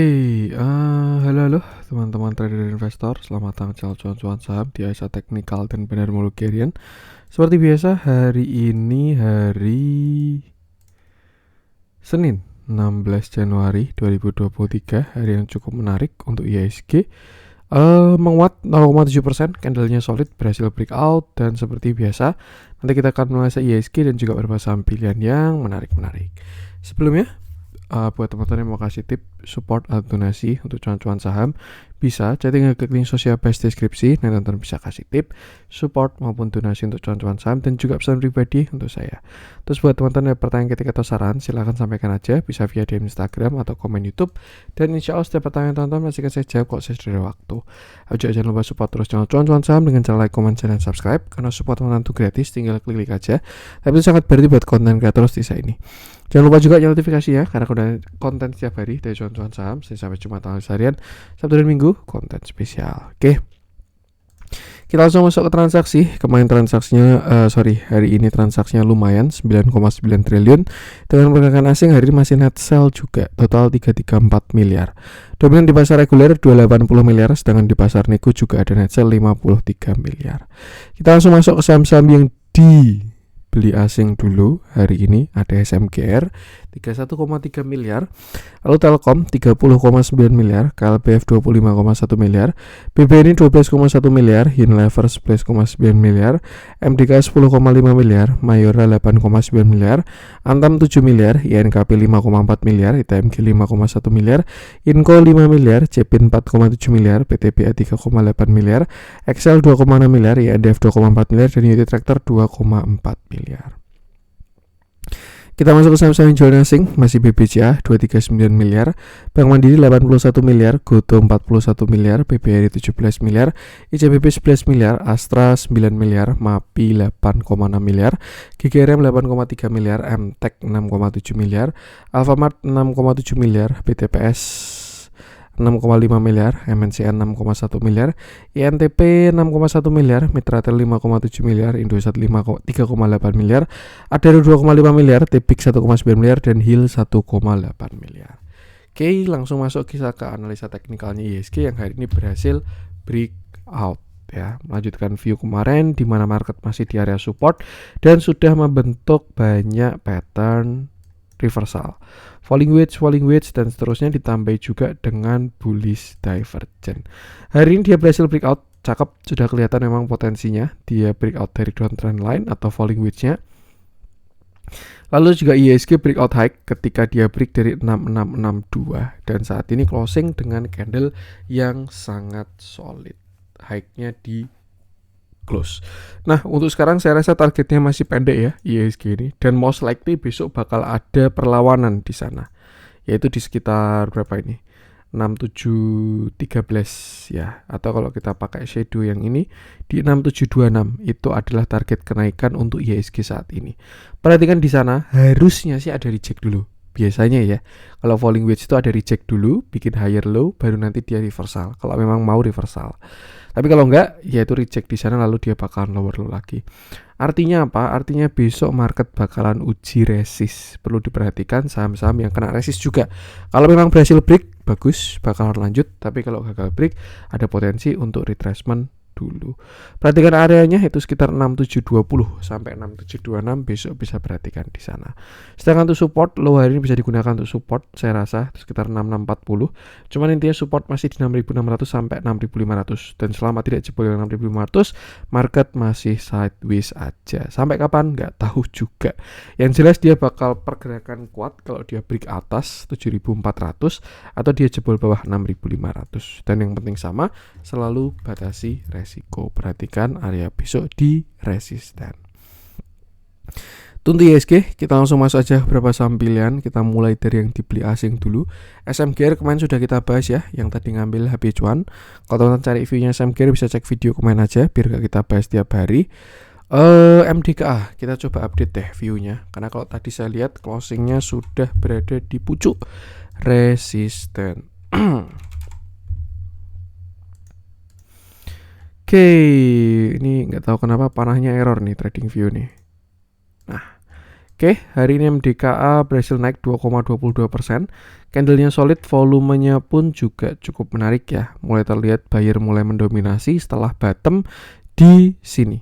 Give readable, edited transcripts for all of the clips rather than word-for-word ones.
Halo teman-teman trader dan investor, selamat datang channel cuan-cuan saham di Aisyah Technical dan Benar Mulugerian. Seperti biasa, hari ini hari Senin 16 Januari 2023, hari yang cukup menarik untuk IHSG. Menguat 0,7%, candlenya solid, berhasil breakout, dan seperti biasa nanti kita akan menganalisa IHSG dan juga beberapa saham pilihan yang menarik. Sebelumnya, buat teman-teman yang mau kasih tip support atau donasi untuk cuan-cuan saham, bisa chatting ke link sosial base deskripsi. Nanti teman-teman bisa kasih tip support maupun donasi untuk cuan-cuan saham dan juga pesan pribadi untuk saya. Terus buat teman-teman yang pertanyaan ketik atau saran, silahkan sampaikan aja, bisa via DM Instagram atau komen YouTube. Dan insya Allah setiap pertanyaan teman-teman masih akan saya jawab kok sesuai waktu. Juga jangan lupa support terus channel cuan-cuan saham dengan cara like, comment, share, dan subscribe. Karena support teman-teman itu gratis, tinggal klik aja. Tapi itu sangat berarti buat konten kreator desa ini. Jangan lupa juga nyalakan notifikasi ya, karena konten setiap hari dari cuan-cuan saham, sampai Jumat tanggal harian, Sabtu dan Minggu, konten spesial. Oke, kita langsung masuk ke transaksi. Kemarin hari ini transaksinya lumayan, 9,9 triliun. Dengan pergerakan asing hari ini masih net sell juga, total 334 miliar. Dominan di pasar reguler 280 miliar, sedangkan di pasar nego juga ada net sell 53 miliar. Kita langsung masuk ke saham-saham yang beli asing dulu. Hari ini ada SMGR 31,3 miliar, lalu Telkom 30,9 miliar, KLBF 25,1 miliar, BBNI 12,1 miliar, Unilever 11,9 miliar, MDK 10,5 miliar, Mayora 8,9 miliar, Antam 7 miliar, INKP 5,4 miliar, ITMG 5,1 miliar, Inco 5 miliar, Cepin 4,7 miliar, PTBA 3,8 miliar, Excel 2,6 miliar, INDF 2,4 miliar, dan Unity Tractor 2,4 miliar. Kita masuk ke saham-saham jual asing, masih BBCA 239 miliar, Bank Mandiri 81 miliar, Goto 41 miliar, BBRI 17 miliar, ICBP 11 miliar, Astra 9 miliar, MAPI 8,6 miliar, GGRM 8,3 miliar, MTEK 6,7 miliar, Alfamart 6,7 miliar, BTPS 6,5 miliar, MNCN 6,1 miliar, INTP 6,1 miliar, Mitratel 5,7 miliar, Indosat 3,8 miliar, Adaro 2,5 miliar, Tepik 1,9 miliar, dan HIL 1,8 miliar. Oke, langsung masuk kisah ke analisa teknikalnya IHSG yang hari ini berhasil breakout ya, melanjutkan view kemarin di mana market masih di area support dan sudah membentuk banyak pattern reversal, falling wedge dan seterusnya, ditambah juga dengan bullish divergent. Hari ini dia berhasil breakout, cakep, sudah kelihatan memang potensinya. Dia breakout dari downtrend line atau falling wedge-nya. Lalu juga IHSG breakout high ketika dia break dari 6662 dan saat ini closing dengan candle yang sangat solid. High-nya di close. Nah, untuk sekarang saya rasa targetnya masih pendek ya IHSG ini, dan most likely besok bakal ada perlawanan di sana, yaitu di sekitar berapa ini, 6713 ya, atau kalau kita pakai shadow yang ini di 6726, itu adalah target kenaikan untuk IHSG saat ini. Perhatikan di sana harusnya sih ada reject dulu. Biasanya ya, kalau falling wedge itu ada reject dulu, bikin higher low, baru nanti dia reversal. Kalau memang mau reversal. Tapi kalau enggak, ya itu reject di sana lalu dia bakalan lower low lagi. Artinya apa? Artinya besok market bakalan uji resist. Perlu diperhatikan saham-saham yang kena resist juga. Kalau memang berhasil break, bagus, bakalan lanjut. Tapi kalau gagal break, ada potensi untuk retracement dulu. Perhatikan areanya itu sekitar 6720 sampai 6726, besok bisa perhatikan di sana. Sedangkan untuk support low hari ini bisa digunakan untuk support, saya rasa sekitar 6640. Cuman intinya support masih di 6600 sampai 6500, dan selama tidak jebol 6500, market masih sideways aja. Sampai kapan nggak tahu juga. Yang jelas dia bakal pergerakan kuat kalau dia break atas 7400 atau dia jebol bawah 6500. Dan yang penting sama, selalu batasi resiko. Perhatikan area besok di resisten. Untuk IHSG, kita langsung masuk aja beberapa saham pilihan. Kita mulai dari yang dibeli asing dulu. SMGR kemarin sudah kita bahas ya, yang tadi ngambil HP cuan. Kalau teman-teman cari view-nya SMGR bisa cek video kemarin aja, biar gak kita bahas tiap hari. MDKA, kita coba update deh view-nya, karena kalau tadi saya lihat closing-nya sudah berada di pucuk resisten. Oke, ini nggak tahu kenapa panahnya error nih trading view nih. Nah, Oke, hari ini MDKA berhasil naik 2,22%. Candlenya solid, volumenya pun juga cukup menarik ya. Mulai terlihat buyer mulai mendominasi setelah bottom di sini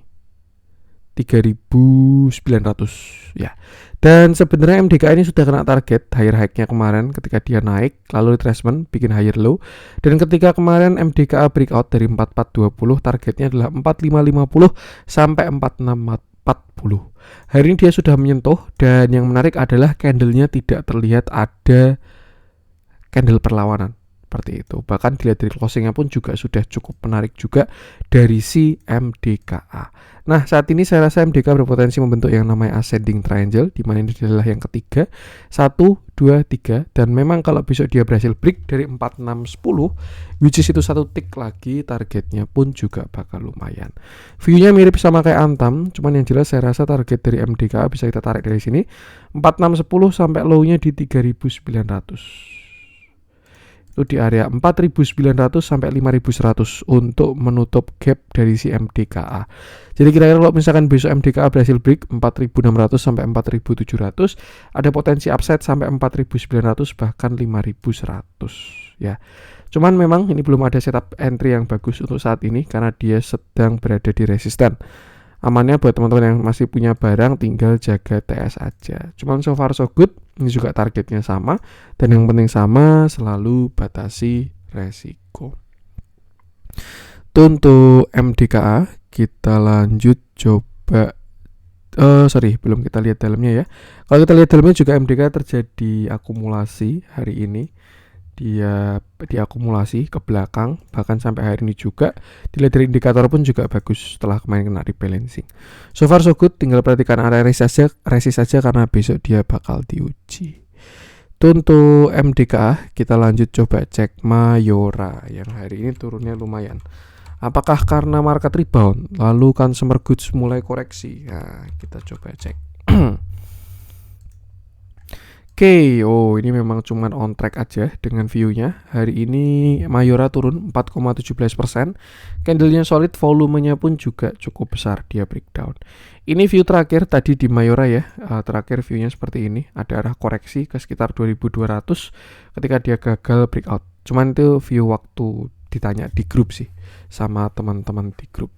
3.900 ya. Dan sebenarnya MDKA ini sudah kena target higher high-nya kemarin ketika dia naik, lalu retracement bikin higher low. Dan ketika kemarin MDKA breakout dari 4420, targetnya adalah 4550 sampai 4640. Hari ini dia sudah menyentuh, dan yang menarik adalah candlenya tidak terlihat ada candle perlawanan seperti itu. Bahkan dilihat dari closingnya pun juga sudah cukup menarik juga dari si MDKA. Nah, saat ini saya rasa MDKA berpotensi membentuk yang namanya ascending triangle, di mana ini adalah yang ketiga, 1, 2, 3, dan memang kalau besok dia berhasil break dari 4, 6, 10, which is itu satu tick lagi, targetnya pun juga bakal lumayan. View-nya mirip sama kayak Antam, cuman yang jelas saya rasa target dari MDKA bisa kita tarik dari sini 4, 6, 10 sampai low-nya di 3.900. Itu di area 4.900 sampai 5.100 untuk menutup gap dari si MDKA. Jadi kira-kira kalau misalkan besok MDKA berhasil break 4.600 sampai 4.700, ada potensi upside sampai 4.900 bahkan 5.100 ya. Cuman memang ini belum ada setup entry yang bagus untuk saat ini karena dia sedang berada di resisten. Amannya buat teman-teman yang masih punya barang tinggal jaga TS aja. Cuman so far so good. Ini juga targetnya sama, dan yang penting sama, selalu batasi resiko. Untuk MDKA kita lanjut coba. Belum kita lihat dalamnya ya. Kalau kita lihat dalamnya juga MDKA terjadi akumulasi hari ini. Dia diakumulasi ke belakang, bahkan sampai hari ini juga. Dilihat dari indikator pun juga bagus setelah kemarin kena rebalancing. So far so good, tinggal perhatikan area resist saja karena besok dia bakal diuji. Untuk MDKA kita lanjut coba cek Mayora yang hari ini turunnya lumayan. Apakah karena market rebound lalu consumer goods mulai koreksi? Nah, kita coba cek. Oke, ini memang cuman on track aja dengan view-nya. Hari ini Mayora turun 4,17%. Candlenya solid, volumenya pun juga cukup besar, dia breakdown. Ini view terakhir tadi di Mayora ya. Terakhir view-nya seperti ini. Ada arah koreksi ke sekitar 2.200 ketika dia gagal breakout. Cuman itu view waktu ditanya di grup sih sama teman-teman di grup.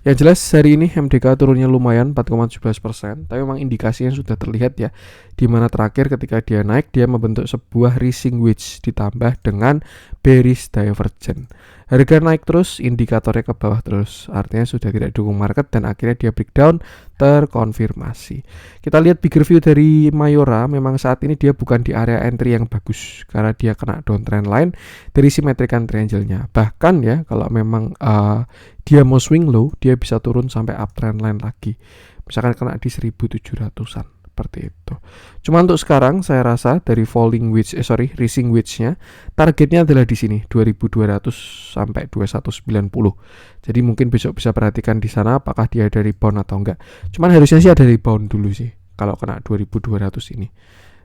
Yang jelas hari ini MDKA turunnya lumayan 4,17%, tapi memang indikasinya sudah terlihat ya, di mana terakhir ketika dia naik dia membentuk sebuah rising wedge ditambah dengan bearish divergence. Harga naik terus, indikatornya ke bawah terus, artinya sudah tidak dukung market dan akhirnya dia breakdown terkonfirmasi. Kita lihat bigger view dari Mayora, memang saat ini dia bukan di area entry yang bagus karena dia kena downtrend line dari symmetrical triangle-nya. Bahkan ya kalau memang dia mau swing low, dia bisa turun sampai uptrend line lagi. Misalkan kena di 1.700-an seperti itu. Cuma untuk sekarang saya rasa dari rising wedge-nya targetnya adalah di sini 2.200 sampai 2.190. Jadi mungkin besok bisa perhatikan di sana apakah dia ada rebound atau enggak. Cuman harusnya sih ada rebound dulu sih kalau kena 2.200 ini.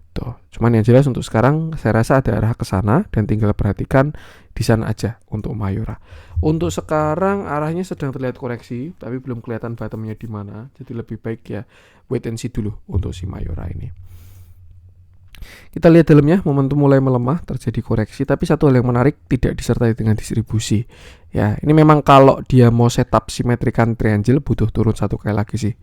Tuh. Cuman yang jelas untuk sekarang saya rasa ada arah ke sana dan tinggal perhatikan di sana aja untuk Mayora. Untuk sekarang arahnya sedang terlihat koreksi, tapi belum kelihatan bottomnya di mana. Jadi lebih baik ya wait and see dulu untuk si Mayora ini. Kita lihat dalamnya, momentum mulai melemah, terjadi koreksi, tapi satu hal yang menarik tidak disertai dengan distribusi. Ya, ini memang kalau dia mau setup symmetrical triangle butuh turun satu kali lagi sih.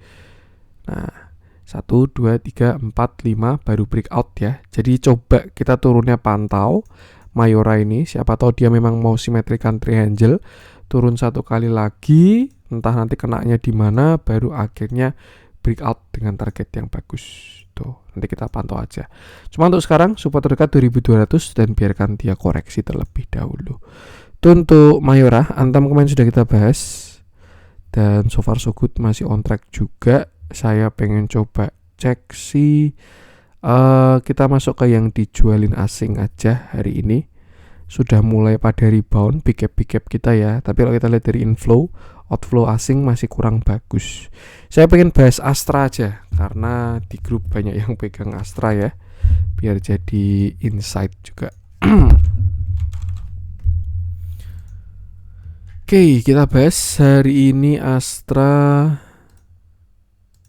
Nah, 1, 2, 3, 4, 5 baru breakout ya. Jadi coba kita turunnya pantau Mayora ini, siapa tahu dia memang mau symmetrical triangle, turun satu kali lagi, entah nanti kenanya di mana, baru akhirnya breakout dengan target yang bagus. Tuh, nanti kita pantau aja. Cuma untuk sekarang support terdekat 2200 dan biarkan dia koreksi terlebih dahulu. Itu untuk Mayora. Antam kemarin sudah kita bahas dan so far so good, masih on track juga. Saya pengen coba cek sih. Kita masuk ke yang dijualin asing aja hari ini. Sudah mulai pada rebound big gap kita ya. Tapi kalau kita lihat dari outflow asing masih kurang bagus. Saya pengen bahas Astra aja karena di grup banyak yang pegang Astra ya, biar jadi insight juga. Oke, kita bahas hari ini Astra.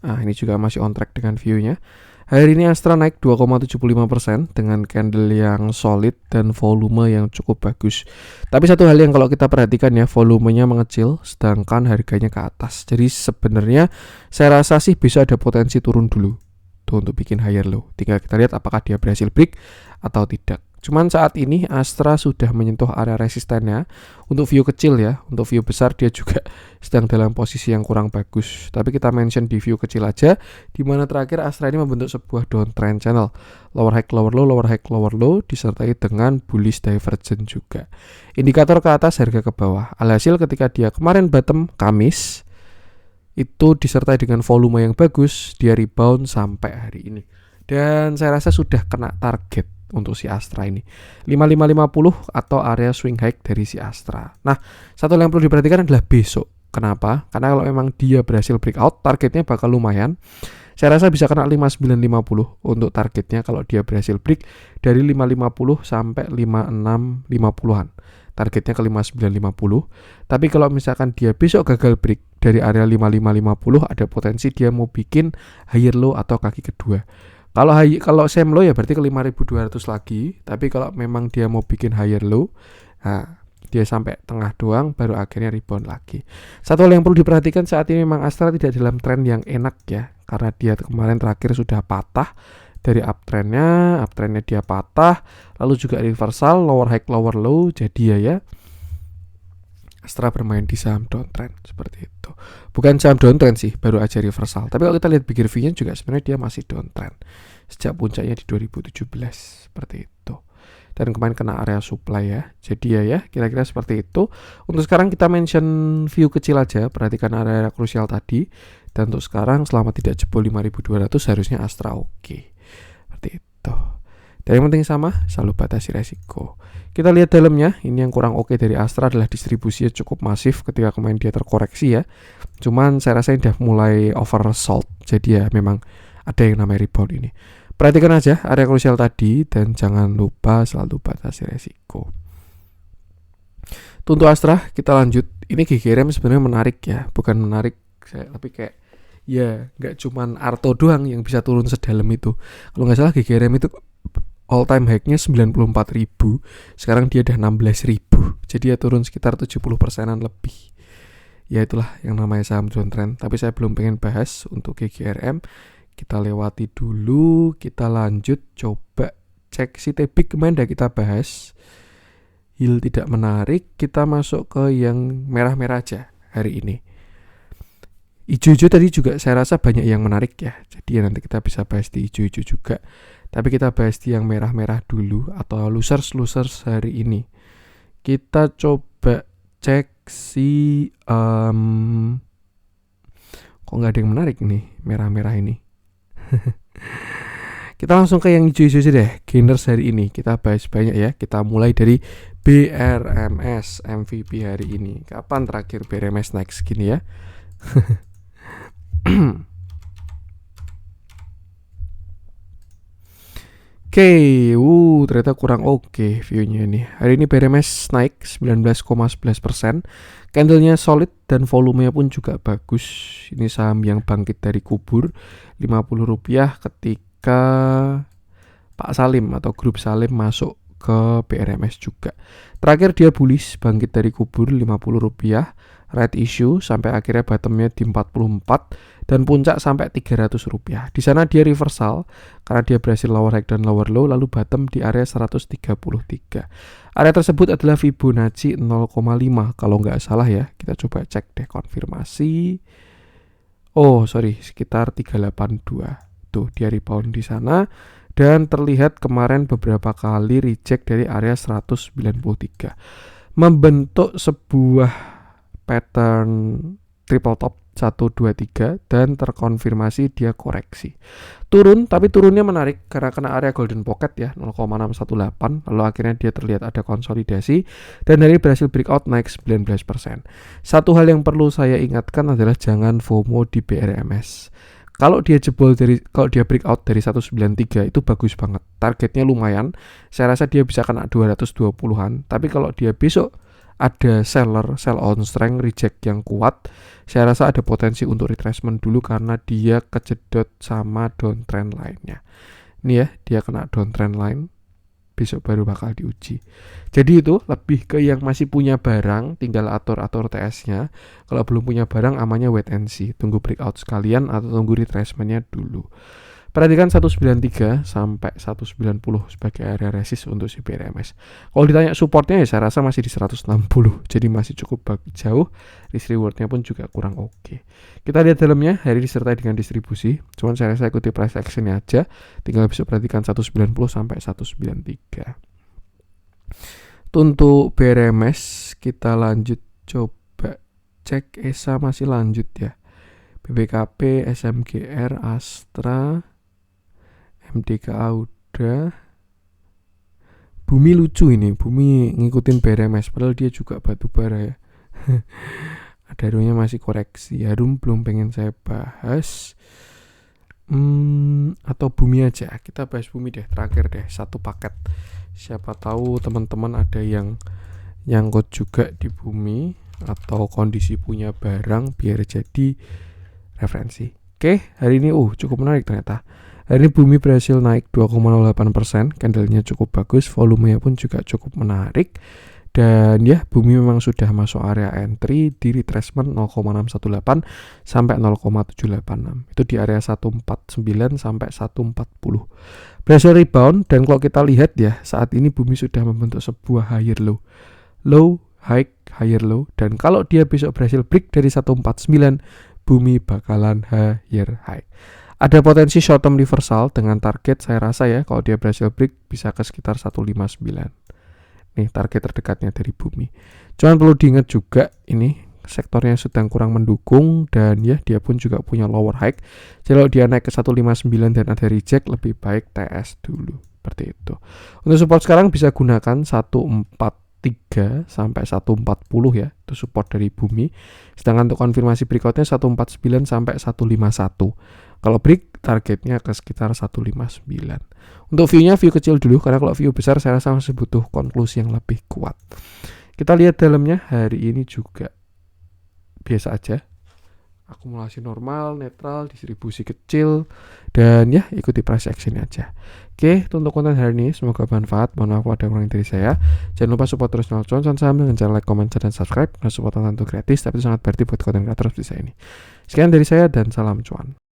Ini juga masih on track dengan view-nya. Hari ini Astra naik 2,75% dengan candle yang solid dan volume yang cukup bagus. Tapi satu hal yang kalau kita perhatikan ya, volumenya mengecil sedangkan harganya ke atas. Jadi sebenarnya saya rasa sih bisa ada potensi turun dulu tuh untuk bikin higher low. Tinggal kita lihat apakah dia berhasil break atau tidak. Cuman saat ini Astra sudah menyentuh area resistennya. Untuk view kecil ya, untuk view besar dia juga sedang dalam posisi yang kurang bagus. Tapi kita mention di view kecil aja, di mana terakhir Astra ini membentuk sebuah downtrend channel, lower high lower low, lower high lower low, disertai dengan bullish divergence juga. Indikator ke atas, harga ke bawah. Alhasil ketika dia kemarin bottom Kamis itu disertai dengan volume yang bagus, dia rebound sampai hari ini. Dan saya rasa sudah kena target untuk si Astra ini 5550 atau area swing high dari si Astra. Nah, satu yang perlu diperhatikan adalah besok. Kenapa? Karena kalau memang dia berhasil breakout, targetnya bakal lumayan. Saya rasa bisa kena 5950 untuk targetnya kalau dia berhasil break dari 550 sampai 5650-an. Targetnya ke 5950. Tapi kalau misalkan dia besok gagal break dari area 5550, ada potensi dia mau bikin higher low atau kaki kedua. Kalau same low ya berarti ke 5200 lagi. Tapi kalau memang dia mau bikin higher low, nah dia sampai tengah doang baru akhirnya rebound lagi. Satu hal yang perlu diperhatikan saat ini memang Astra tidak dalam tren yang enak ya, karena dia kemarin terakhir sudah patah dari uptrendnya dia patah, lalu juga reversal lower high lower low. Jadi ya Astra bermain di saham downtrend seperti itu. Bukan saham downtrend sih, baru aja reversal. Tapi kalau kita lihat bigger view-nya juga sebenarnya dia masih downtrend sejak puncaknya di 2017 seperti itu. Dan kemarin kena area supply ya. Jadi ya kira-kira seperti itu. Untuk sekarang kita mention view kecil aja, perhatikan area krusial tadi. Dan untuk sekarang selama tidak jebol 5200 harusnya Astra oke. Seperti itu. Dan yang penting sama, selalu batasi resiko. Kita lihat dalamnya, ini yang kurang oke dari Astra adalah distribusinya cukup masif ketika kemarin dia terkoreksi ya. Cuman saya rasa ini udah mulai oversold, jadi ya memang ada yang namanya rebound ini. Perhatikan aja area krusial tadi dan jangan lupa selalu batasi resiko. Untuk Astra kita lanjut. Ini GGRM sebenarnya menarik ya, bukan menarik tapi kayak ya nggak cuman Arto doang yang bisa turun sedalam itu. Kalau nggak salah GGRM itu all time high-nya 94.000, sekarang dia udah 16.000, jadi ya turun sekitar 70%-an lebih. Ya itulah yang namanya saham downtrend. Tapi saya belum pengen bahas untuk GGRM, kita lewati dulu. Kita lanjut coba cek si Tebik kemarin udah kita bahas, yield tidak menarik. Kita masuk ke yang merah-merah aja hari ini. Ijo-ijo tadi juga saya rasa banyak yang menarik ya, jadi nanti kita bisa bahas di ijo-ijo juga. Tapi kita bahas di yang merah-merah dulu atau losers hari ini. Kita coba cek si kok nggak ada yang menarik nih merah-merah ini. Kita langsung ke yang hijau-hijau aja deh. Gainers hari ini kita bahas banyak ya. Kita mulai dari BRMS MVP hari ini. Kapan terakhir BRMS naik segini ya? Oke, ternyata kurang oke view-nya ini. Hari ini BRMS naik 19,11%. Candle-nya solid dan volumenya pun juga bagus. Ini saham yang bangkit dari kubur Rp50 ketika Pak Salim atau grup Salim masuk ke BRMS juga. Terakhir dia bullish bangkit dari kubur Rp50, red issue sampai akhirnya bottomnya di 44 dan puncak sampai Rp300. Di sana dia reversal karena dia berhasil lower high dan lower low, lalu bottom di area 133. Area tersebut adalah Fibonacci 0,5 kalau nggak salah ya. Kita coba cek deh konfirmasi. Sekitar 382. Tuh dia rebound di sana. Dan terlihat kemarin beberapa kali reject dari area 193. Membentuk sebuah pattern triple top 1, 2, 3 dan terkonfirmasi dia koreksi. Turun, tapi turunnya menarik karena kena area golden pocket ya 0,618. Lalu akhirnya dia terlihat ada konsolidasi dan dari berhasil breakout naik 19%. Satu hal yang perlu saya ingatkan adalah jangan FOMO di BRMS. Kalau dia breakout dari 193 itu bagus banget. Targetnya lumayan. Saya rasa dia bisa kena 220-an. Tapi kalau dia besok ada sell on strength reject yang kuat, saya rasa ada potensi untuk retracement dulu karena dia kejedot sama downtrend lainnya. Ini ya, dia kena downtrend line, besok baru bakal diuji. Jadi itu lebih ke yang masih punya barang, tinggal atur-atur TS-nya. Kalau belum punya barang, amannya wait and see, tunggu breakout sekalian atau tunggu retracement-nya dulu. Perhatikan 193 sampai 190 sebagai area resist untuk si BRMS. Kalau ditanya supportnya ya saya rasa masih di 160, jadi masih cukup jauh. Risk rewardnya pun juga kurang oke. Kita lihat dalamnya, hari disertai dengan distribusi. Cuman saya rasa ikuti price action-nya aja. Tinggal bisa perhatikan 190 sampai 193. Untuk BRMS kita lanjut coba cek ESA masih lanjut ya. BBKP, SMGR, Astra, MDKA udah. Bumi lucu ini, Bumi ngikutin BRMS padahal dia juga batu bara ya. Ada Harumnya masih koreksi. Harum belum pengen saya bahas. Atau Bumi aja. Kita bahas Bumi deh, terakhir deh, satu paket. Siapa tahu teman-teman ada yang nyangkut juga di Bumi atau kondisi punya barang biar jadi referensi. Oke, hari ini cukup menarik ternyata. Hari ini Bumi berhasil naik 2,08%, candlenya cukup bagus, volumenya pun juga cukup menarik. Dan ya, Bumi memang sudah masuk area entry di retracement 0,618 sampai 0,786. Itu di area 149 sampai 140. Berhasil rebound, dan kalau kita lihat ya, saat ini Bumi sudah membentuk sebuah higher low. Low, high, higher low. Dan kalau dia besok berhasil break dari 149, Bumi bakalan higher high. Ada potensi short term reversal dengan target saya rasa ya, kalau dia berhasil break bisa ke sekitar 159. Nih target terdekatnya dari Bumi. Cuman perlu diingat juga ini sektornya sedang kurang mendukung, dan ya dia pun juga punya lower high. Jadi kalau dia naik ke 159 dan ada reject, lebih baik TS dulu. Seperti itu. Untuk support sekarang bisa gunakan 143 sampai 140 ya, itu support dari Bumi. Sedangkan untuk konfirmasi berikutnya 149 sampai 151. Kalau break targetnya ke sekitar 159. Untuk view-nya view kecil dulu, karena kalau view besar saya rasa masih butuh konklusi yang lebih kuat. Kita lihat dalamnya hari ini juga biasa aja. Akumulasi normal, netral, distribusi kecil, dan ya ikuti price action aja. Oke, untuk konten hari ini semoga bermanfaat. Mohon maaf ada kurang dari saya. Jangan lupa support terus channel Cuan Saham dengan cara like, comment, dan subscribe. Karena support tentu gratis, tapi itu sangat berarti buat konten kreator seperti saya ini. Sekian dari saya dan salam cuan.